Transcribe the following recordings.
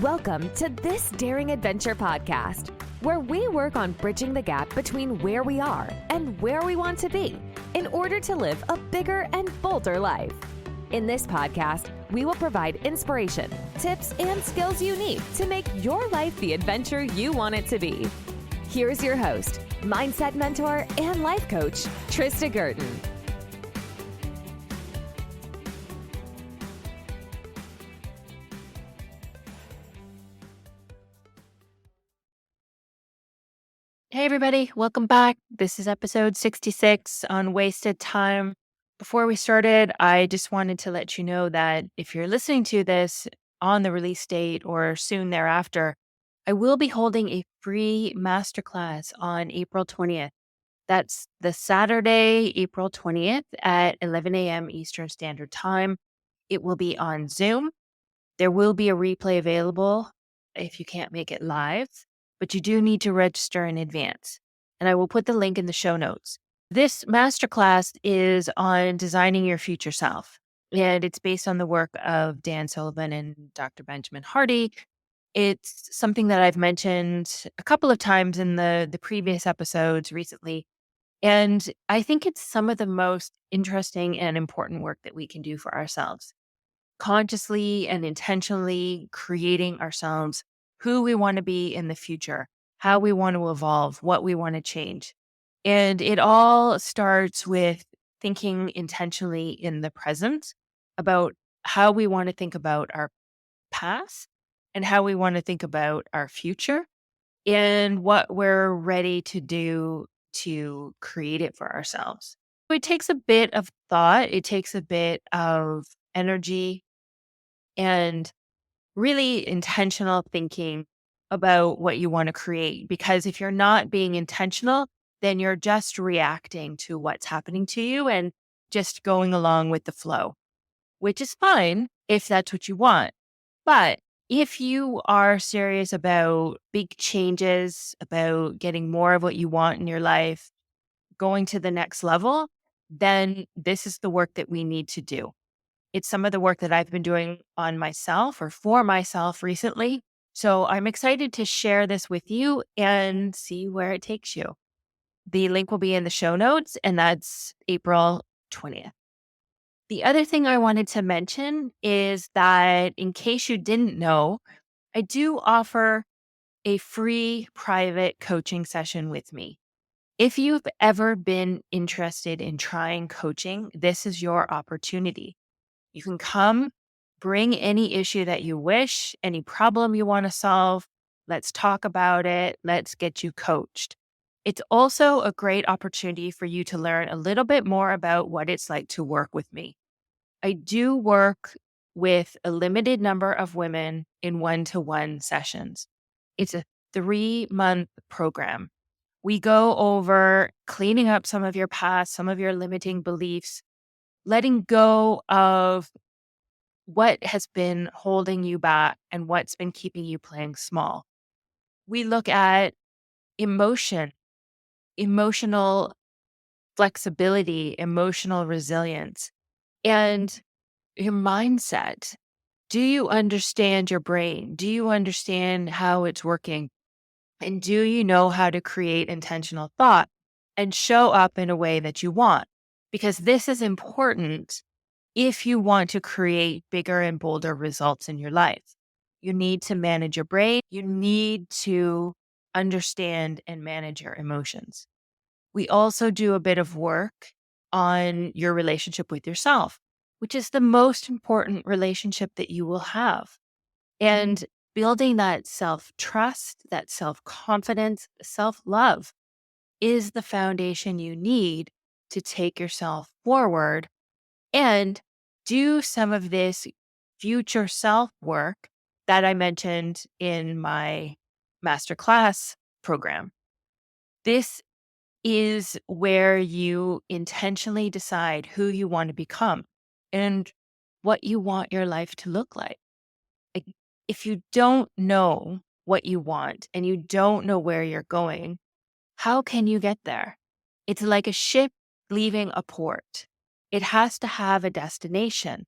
Welcome to This Daring Adventure podcast, where we work on bridging the gap between where we are and where we want to be in order to live a bigger and bolder life. In this podcast, we will provide inspiration, tips, and skills you need to make your life the adventure you want it to be. Here's your host, mindset mentor, and life coach, Trista Gurton. Hey everybody, welcome back. This is episode 66 on wasted time. Before we started, I just wanted to let you know that if you're listening to this on the release date or soon thereafter, I will be holding a free masterclass on April 20th. That's the Saturday, April 20th at 11 a.m. Eastern Standard Time. It will be on Zoom. There will be a replay available if you can't make it live, but you do need to register in advance. And I will put the link in the show notes. This masterclass is on designing your future self, and it's based on the work of Dan Sullivan and Dr. Benjamin Hardy. It's something that I've mentioned a couple of times in the previous episodes recently. And I think it's some of the most interesting and important work that we can do for ourselves. Consciously and intentionally creating ourselves who we want to be in the future, how we want to evolve, what we want to change. And it all starts with thinking intentionally in the present about how we want to think about our past and how we want to think about our future and what we're ready to do to create it for ourselves. It takes a bit of thought, it takes a bit of energy and really intentional thinking about what you want to create. Because if you're not being intentional, then you're just reacting to what's happening to you and just going along with the flow, which is fine if that's what you want. But if you are serious about big changes, about getting more of what you want in your life, going to the next level, then this is the work that we need to do. It's some of the work that I've been doing on myself or for myself recently. So I'm excited to share this with you and see where it takes you. The link will be in the show notes, and that's April 20th. The other thing I wanted to mention is that in case you didn't know, I do offer a free private coaching session with me. If you've ever been interested in trying coaching, this is your opportunity. You can come, bring any issue that you wish, any problem you want to solve. Let's talk about it. Let's get you coached. It's also a great opportunity for you to learn a little bit more about what it's like to work with me. I do work with a limited number of women in one-to-one sessions. It's a 3-month program. We go over cleaning up some of your past, some of your limiting beliefs, letting go of what has been holding you back and what's been keeping you playing small. We look at emotion, emotional flexibility, emotional resilience, and your mindset. Do you understand your brain? Do you understand how it's working? And do you know how to create intentional thought and show up in a way that you want? Because this is important if you want to create bigger and bolder results in your life. You need to manage your brain. You need to understand and manage your emotions. We also do a bit of work on your relationship with yourself, which is the most important relationship that you will have. And building that self-trust, that self-confidence, self-love is the foundation you need to take yourself forward and do some of this future self work that I mentioned in my masterclass program. This is where you intentionally decide who you want to become and what you want your life to look like. If you don't know what you want and you don't know where you're going, how can you get there? It's like a ship leaving a port. It has to have a destination.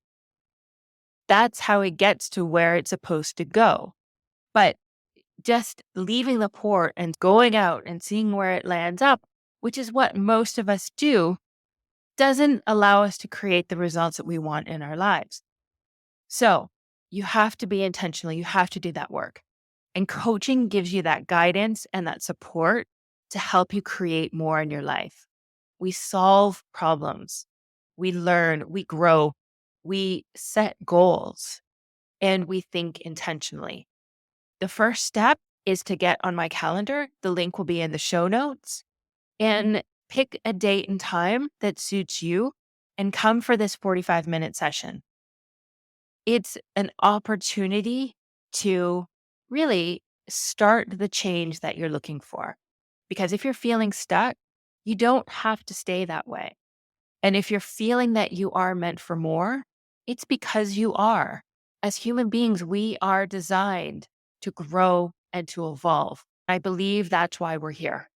That's how it gets to where it's supposed to go. But just leaving the port and going out and seeing where it lands up, which is what most of us do, doesn't allow us to create the results that we want in our lives. So you have to be intentional. You have to do that work. And coaching gives you that guidance and that support to help you create more in your life. We solve problems. We learn, we grow, we set goals, and we think intentionally. The first step is to get on my calendar. The link will be in the show notes, and pick a date and time that suits you and come for this 45-minute session. It's an opportunity to really start the change that you're looking for. Because if you're feeling stuck, you don't have to stay that way. And if you're feeling that you are meant for more, it's because you are. As human beings, we are designed to grow and to evolve. I believe that's why we're here.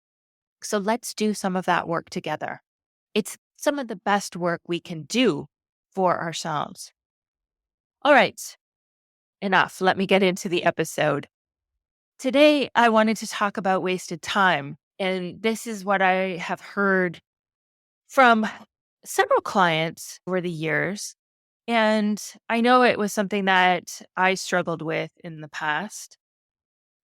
So let's do some of that work together. It's some of the best work we can do for ourselves. All right, enough. Let me get into the episode. Today, I wanted to talk about wasted time. And this is what I have heard from several clients over the years. And I know it was something that I struggled with in the past.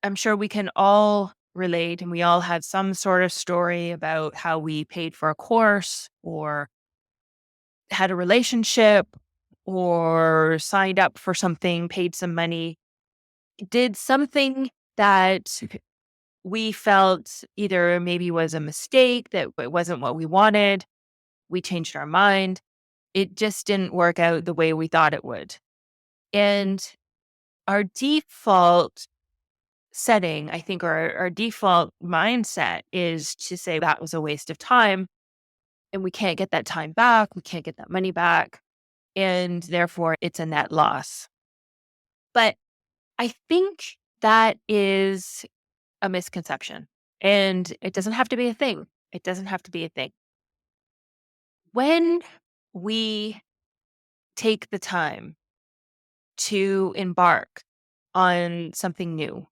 I'm sure we can all relate, and we all have some sort of story about how we paid for a course or had a relationship or signed up for something, paid some money, did something that we felt either maybe was a mistake, that it wasn't what we wanted. We changed our mind. It just didn't work out the way we thought it would. And our default setting, I think, or our default mindset is to say that was a waste of time and we can't get that time back. We can't get that money back. And therefore, it's a net loss. But I think that is a misconception. And it doesn't have to be a thing. It doesn't have to be a thing. When we take the time to embark on something new,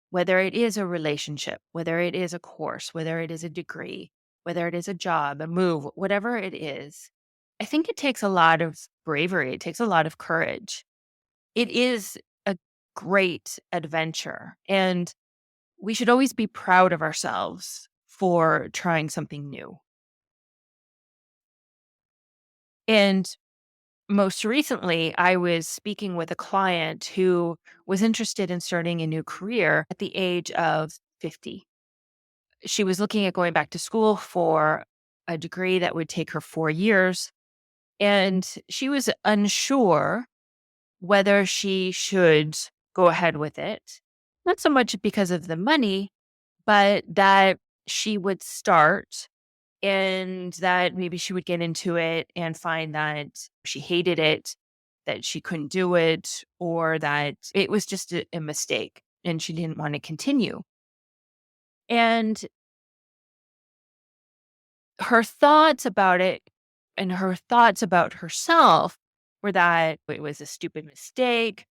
whether it is a relationship, whether it is a course, whether it is a degree, whether it is a job, a move, whatever it is, I think it takes a lot of bravery. It takes a lot of courage. It is a great adventure. And we should always be proud of ourselves for trying something new. And most recently, I was speaking with a client who was interested in starting a new career at the age of 50. She was looking at going back to school for a degree that would take her 4 years. And she was unsure whether she should go ahead with it. Not so much because of the money, but that she would start and that maybe she would get into it and find that she hated it, that she couldn't do it, or that it was just a mistake and she didn't want to continue. And her thoughts about it and her thoughts about herself were that it was a stupid mistake.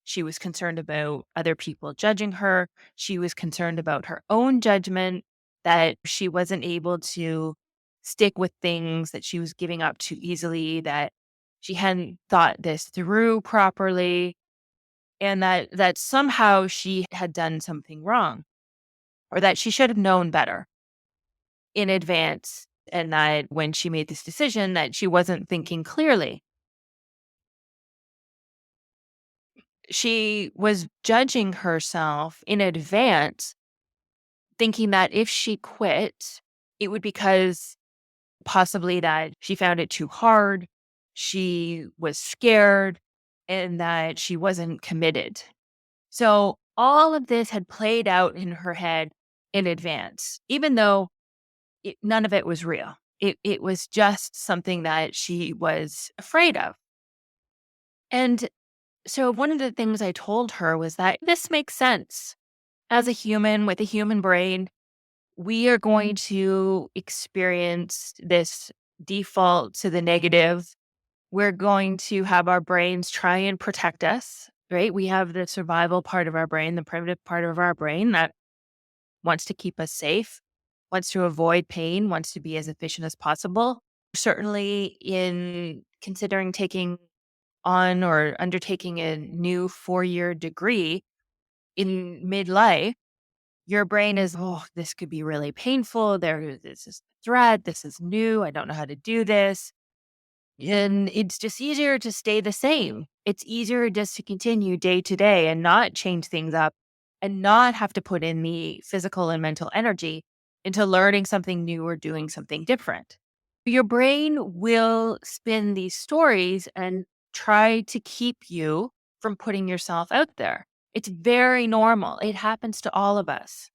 She was concerned about other people judging her. She was concerned about her own judgment, that she wasn't able to stick with things, that she was giving up too easily, that she hadn't thought this through properly, and that somehow she had done something wrong, or that she should have known better in advance, and that when she made this decision that she wasn't thinking clearly. She was judging herself in advance, thinking that if she quit, it would because possibly that she found it too hard, she was scared, and that she wasn't committed. So all of this had played out in her head in advance, even though none of it was real. It was just something that she was afraid of. And so one of the things I told her was that this makes sense. As a human with a human brain, we are going to experience this default to the negative. We're going to have our brains try and protect us right? We have the survival part of our brain, the primitive part of our brain that wants to keep us safe, wants to avoid pain, wants to be as efficient as possible. Certainly, in considering taking on or undertaking a new 4-year degree in midlife, your brain is, oh, this could be really painful. This is a threat. This is new. I don't know how to do this. And it's just easier to stay the same. It's easier just to continue day to day and not change things up and not have to put in the physical and mental energy into learning something new or doing something different. Your brain will spin these stories and try to keep you from putting yourself out there. It's very normal. It happens to all of us.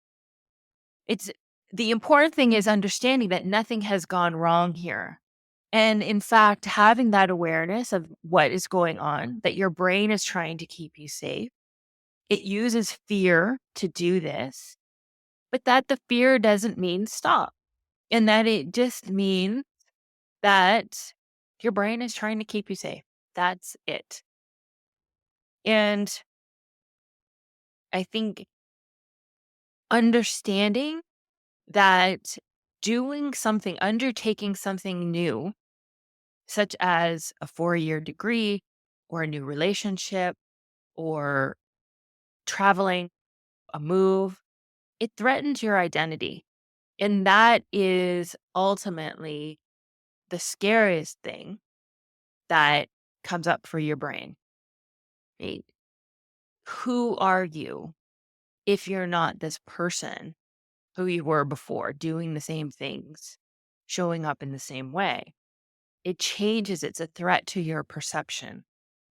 It's the important thing is understanding that nothing has gone wrong here. And in fact, having that awareness of what is going on, that your brain is trying to keep you safe. It uses fear to do this, but that the fear doesn't mean stop. And that it just means that your brain is trying to keep you safe. That's it. And I think understanding that undertaking something new, such as a 4-year degree or a new relationship or traveling, a move, it threatens your identity. And that is ultimately the scariest thing that comes up for your brain. Right? Who are you if you're not this person who you were before, doing the same things, showing up in the same way? It changes, it's a threat to your perception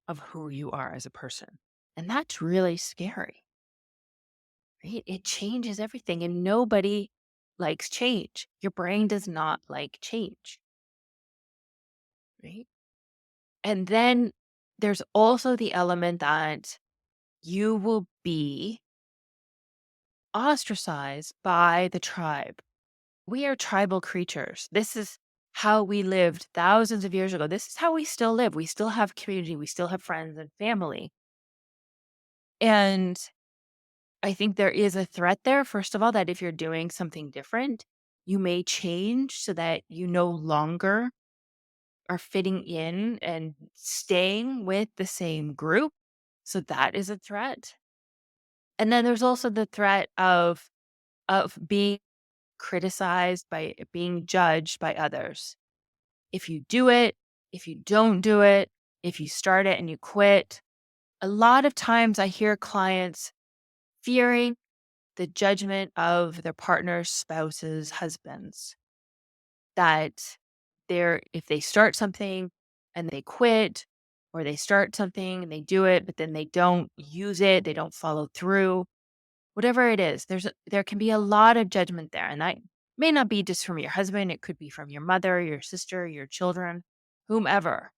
of who you are as a person. And that's really scary. Right? It changes everything, and nobody likes change. Your brain does not like change, right? And then there's also the element that you will be ostracized by the tribe. We are tribal creatures. This is how we lived thousands of years ago. This is how we still live. We still have community. We still have friends and family. And I think there is a threat there, first of all, that if you're doing something different, you may change so that you no longer are fitting in and staying with the same group. So that is a threat. And then there's also the threat of being criticized, by being judged by others. If you do it, if you don't do it, if you start it and you quit. A lot of times I hear clients fearing the judgment of their partners, spouses, husbands, that if they start something and they quit, or they start something and they do it, but then they don't use it, they don't follow through, whatever it is, there can be a lot of judgment there. And that may not be just from your husband, it could be from your mother, your sister, your children, whomever.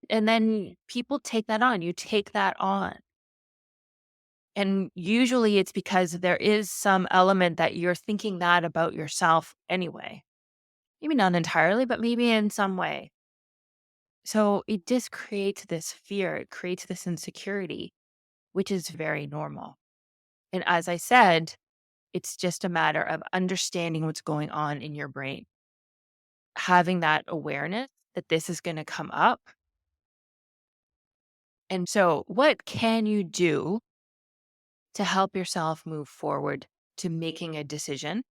And then people take that on. You take that on. And usually it's because there is some element that you're thinking that about yourself anyway. Maybe not entirely, but maybe in some way. So it just creates this fear, it creates this insecurity, which is very normal. And as I said, it's just a matter of understanding what's going on in your brain, having that awareness that this is going to come up. And so, what can you do to help yourself move forward to making a decision?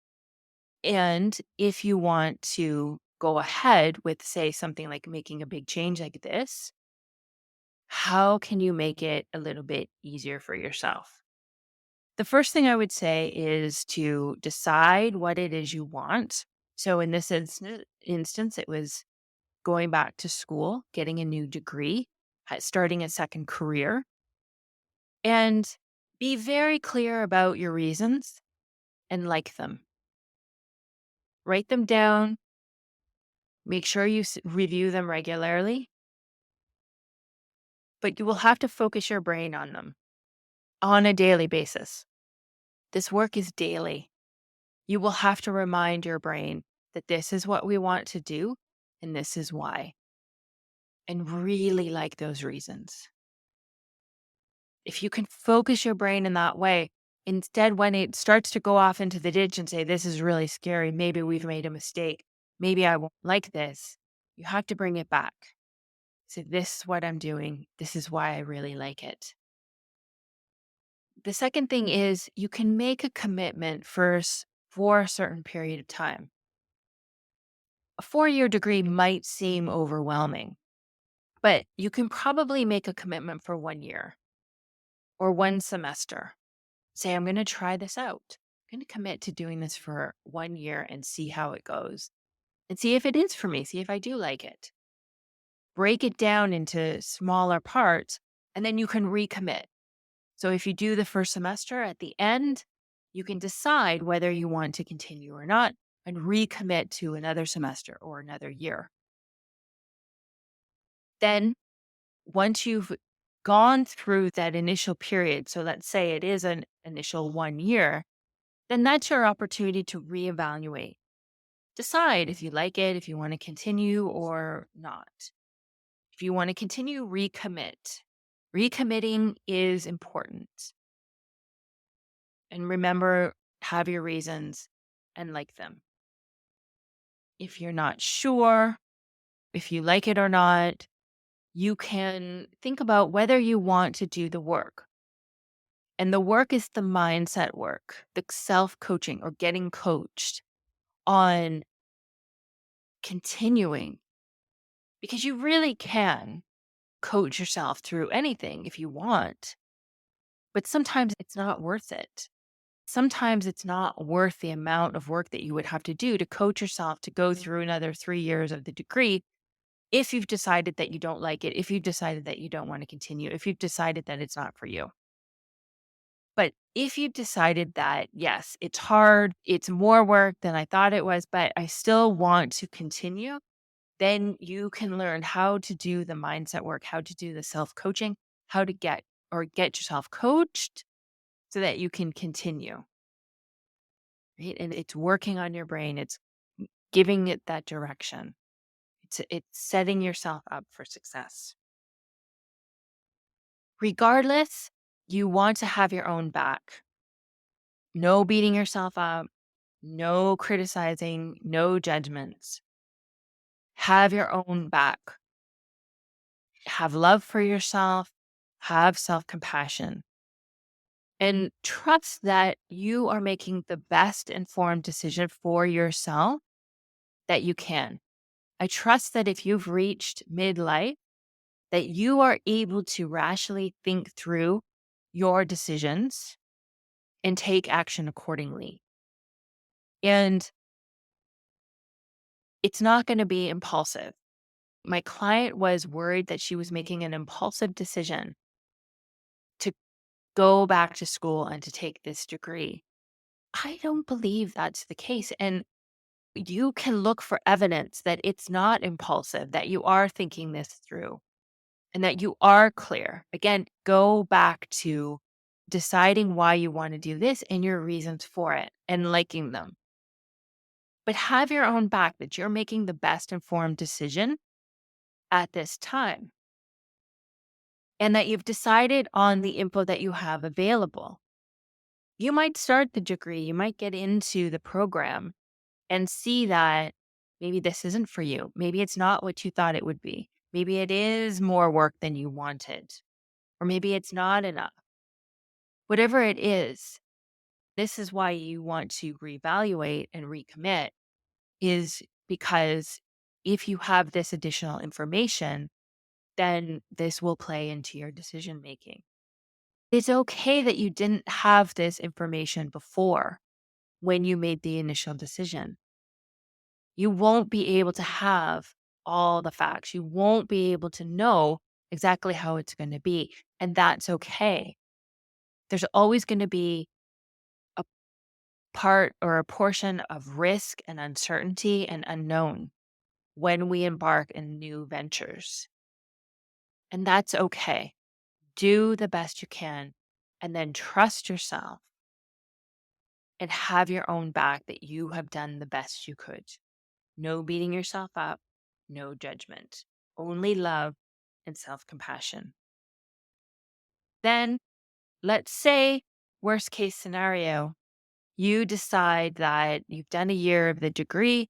And if you want to go ahead with, say, something like making a big change like this, how can you make it a little bit easier for yourself? The first thing I would say is to decide what it is you want. So in this instance, it was going back to school, getting a new degree, starting a second career, and be very clear about your reasons and like them. Write them down. Make sure you review them regularly, but you will have to focus your brain on them on a daily basis. This work is daily. You will have to remind your brain that this is what we want to do and this is why. And really like those reasons. If you can focus your brain in that way, instead, when it starts to go off into the ditch and say, this is really scary, maybe we've made a mistake, maybe I won't like this, you have to bring it back. So, this is what I'm doing. This is why I really like it. The second thing is you can make a commitment first for a certain period of time. A 4-year degree might seem overwhelming, but you can probably make a commitment for 1 year or one semester. Say, I'm going to try this out. I'm going to commit to doing this for 1 year and see how it goes and see if it is for me, see if I do like it. Break it down into smaller parts, and then you can recommit. So if you do the first semester, at the end, you can decide whether you want to continue or not and recommit to another semester or another year. Then, once you've gone through that initial period, so let's say it is an initial 1 year, then that's your opportunity to reevaluate. Decide if you like it, if you want to continue or not. If you want to continue, recommit. Recommitting is important. And remember, have your reasons and like them. If you're not sure if you like it or not, you can think about whether you want to do the work. And the work is the mindset work, the self coaching or getting coached on continuing, because you really can coach yourself through anything if you want, but sometimes it's not worth it. Sometimes it's not worth the amount of work that you would have to do to coach yourself to go through another 3 years of the degree if you've decided that you don't like it, if you've decided that you don't want to continue, if you've decided that it's not for you. But if you've decided that, yes, it's hard, it's more work than I thought it was, but I still want to continue, then you can learn how to do the mindset work, how to do the self coaching, how to get yourself coached so that you can continue. Right? And it's working on your brain, it's giving it that direction. It's setting yourself up for success. Regardless, you want to have your own back. No beating yourself up, no criticizing, no judgments. Have your own back. Have love for yourself, have self compassion, and trust that you are making the best informed decision for yourself that you can. I trust that if you've reached midlife, that you are able to rationally think through your decisions and take action accordingly. And it's not going to be impulsive. My client was worried that she was making an impulsive decision to go back to school and to take this degree. I don't believe that's the case. And you can look for evidence that it's not impulsive, that you are thinking this through and that you are clear. Again, go back to deciding why you want to do this and your reasons for it and liking them. But have your own back that you're making the best informed decision at this time and that you've decided on the info that you have available. You might start the degree, you might get into the program and see that maybe this isn't for you. Maybe it's not what you thought it would be. Maybe it is more work than you wanted, or maybe it's not enough. Whatever it is, this is why you want to reevaluate and recommit, is because if you have this additional information, then this will play into your decision making. It's okay that you didn't have this information before when you made the initial decision. You won't be able to have all the facts. You won't be able to know exactly how it's going to be. And that's okay. There's always going to be a part or a portion of risk and uncertainty and unknown when we embark in new ventures. And that's okay. Do the best you can and then trust yourself and have your own back that you have done the best you could. No beating yourself up, no judgment, only love and self compassion. Then Let's say, worst case scenario, you decide that you've done a year of the degree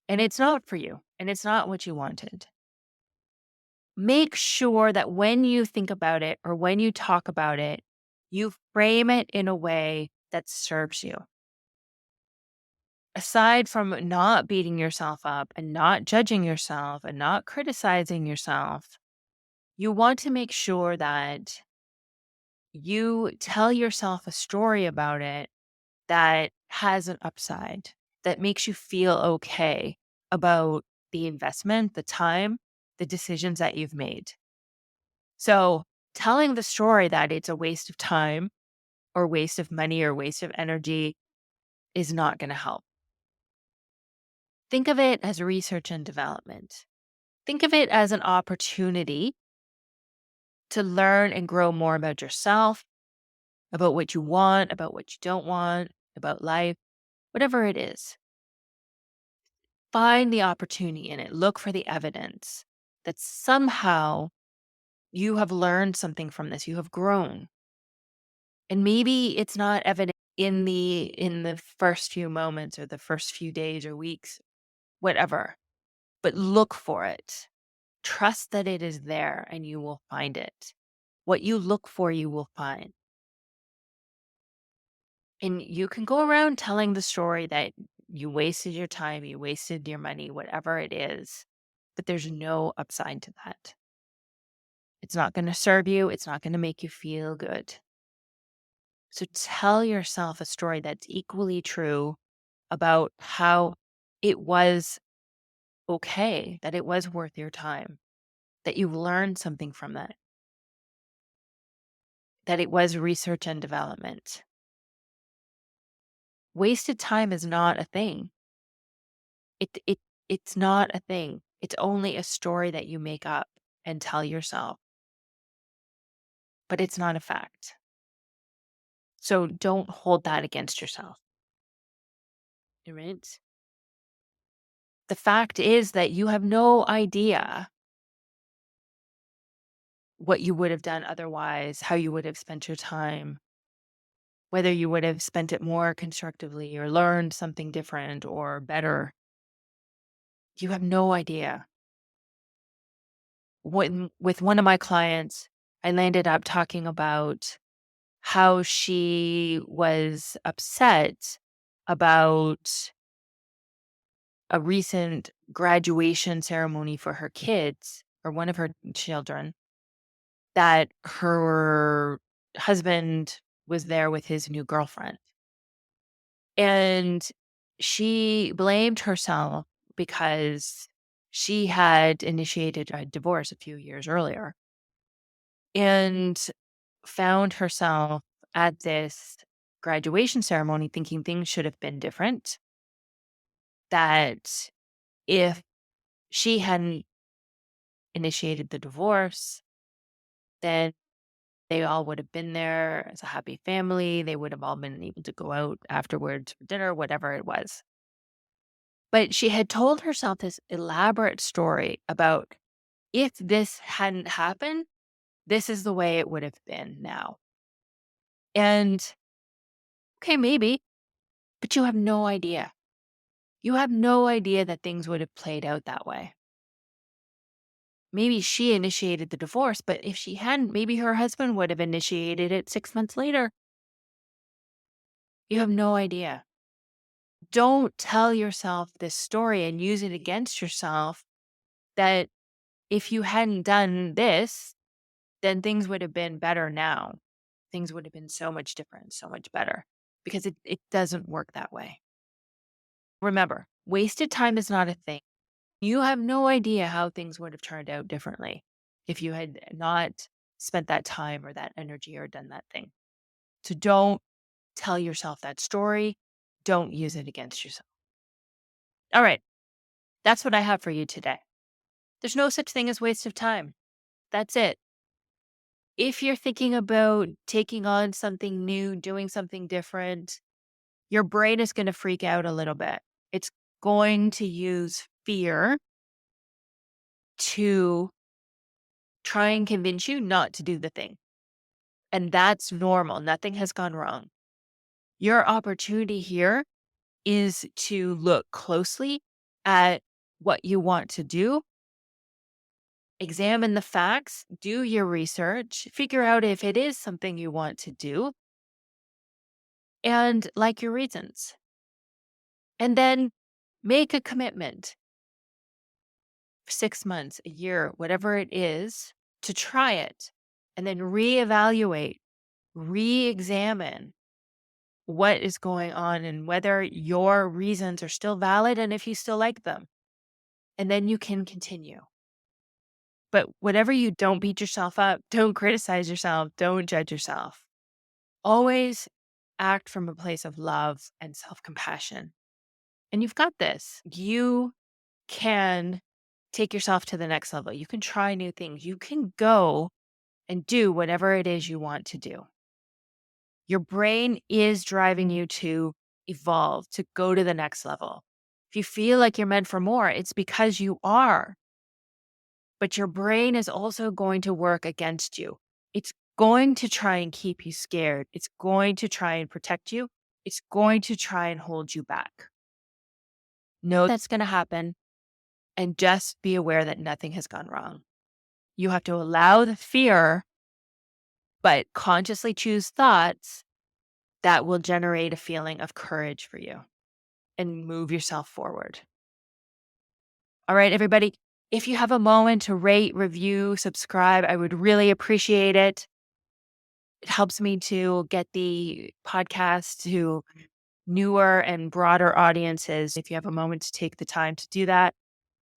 and it's not for you and it's not what you wanted. Make sure that when you think about it or when you talk about it, you frame it in a way that serves you. Aside from not beating yourself up and not judging yourself and not criticizing yourself, you want to make sure that you tell yourself a story about it that has an upside, that makes you feel okay about the investment, the time, the decisions that you've made. So, telling the story that it's a waste of time or waste of money or waste of energy is not going to help. Think of it as research and development. Think of it as an opportunity to learn and grow more about yourself, about what you want, about what you don't want, about life, whatever it is. Find the opportunity in it. Look for the evidence that somehow you have learned something from this. You have grown. And maybe it's not evident in the first few moments or the first few days or weeks, whatever. But look for it. Trust that it is there and you will find it. What you look for, you will find. And you can go around telling the story that you wasted your time, you wasted your money, whatever it is, but there's no upside to that. It's not going to serve you, it's not going to make you feel good. So tell yourself a story that's equally true about how it was okay, that it was worth your time, that you learned something from that it was research and development. Wasted time is not a thing. It's not a thing. It's only a story that you make up and tell yourself, but it's not a fact. So don't hold that against yourself. Right? The fact is that you have no idea what you would have done otherwise, how you would have spent your time, whether you would have spent it more constructively or learned something different or better. You have no idea. With one of my clients, I landed up talking about how she was upset about a recent graduation ceremony for her kids or one of her children that her husband was there with his new girlfriend. And she blamed herself because she had initiated a divorce a few years earlier and found herself at this graduation ceremony thinking things should have been different. That if she hadn't initiated the divorce, then they all would have been there as a happy family. They would have all been able to go out afterwards for dinner, whatever it was. But she had told herself this elaborate story about if this hadn't happened, this is the way it would have been now. And okay, maybe, but you have no idea. You have no idea that things would have played out that way. Maybe she initiated the divorce, but if she hadn't, maybe her husband would have initiated it 6 months later. You have no idea. Don't tell yourself this story and use it against yourself that if you hadn't done this, then things would have been better now. Things would have been so much different, so much better, because it doesn't work that way. Remember, wasted time is not a thing. You have no idea how things would have turned out differently if you had not spent that time or that energy or done that thing. So don't tell yourself that story. Don't use it against yourself. All right. That's what I have for you today. There's no such thing as waste of time. That's it. If you're thinking about taking on something new, doing something different, your brain is going to freak out a little bit. It's going to use fear to try and convince you not to do the thing. And that's normal. Nothing has gone wrong. Your opportunity here is to look closely at what you want to do, examine the facts, do your research, figure out if it is something you want to do, and like your reasons. And then make a commitment, 6 months, a year, whatever it is, to try it, and then reevaluate, re-examine what is going on and whether your reasons are still valid and if you still like them. And then you can continue. But whatever you, don't beat yourself up, don't criticize yourself, don't judge yourself. Always act from a place of love and self-compassion. And you've got this. You can take yourself to the next level. You can try new things. You can go and do whatever it is you want to do. Your brain is driving you to evolve, to go to the next level. If you feel like you're meant for more, it's because you are. But your brain is also going to work against you. It's going to try and keep you scared. It's going to try and protect you. It's going to try and hold you back. Know that's going to happen, and just be aware that nothing has gone wrong. You have to allow the fear, but consciously choose thoughts that will generate a feeling of courage for you and move yourself forward. All right, everybody. If you have a moment to rate, review, subscribe, I would really appreciate it. It helps me to get the podcast to newer and broader audiences. If you have a moment to take the time to do that.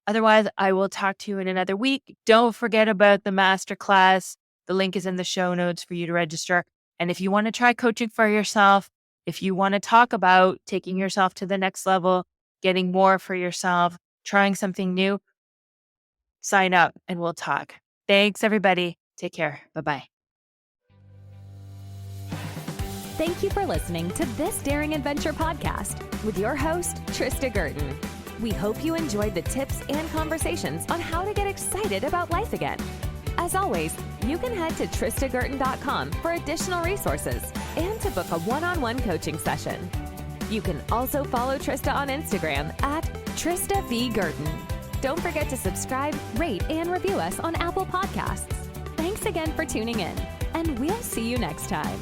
Otherwise, I will talk to you in another week. Don't forget about the Masterclass. The link is in the show notes for you to register. And if you want to try coaching for yourself, if you want to talk about taking yourself to the next level, getting more for yourself, trying something new, sign up and we'll talk. Thanks, everybody. Take care. Bye-bye. Thank you for listening to This Daring Adventure podcast with your host, Trista Gurton. We hope you enjoyed the tips and conversations on how to get excited about life again. As always, you can head to tristagurton.com for additional resources and to book a one-on-one coaching session. You can also follow Trista on Instagram at Trista V. Gurton. Don't forget to subscribe, rate, and review us on Apple Podcasts. Thanks again for tuning in, and we'll see you next time.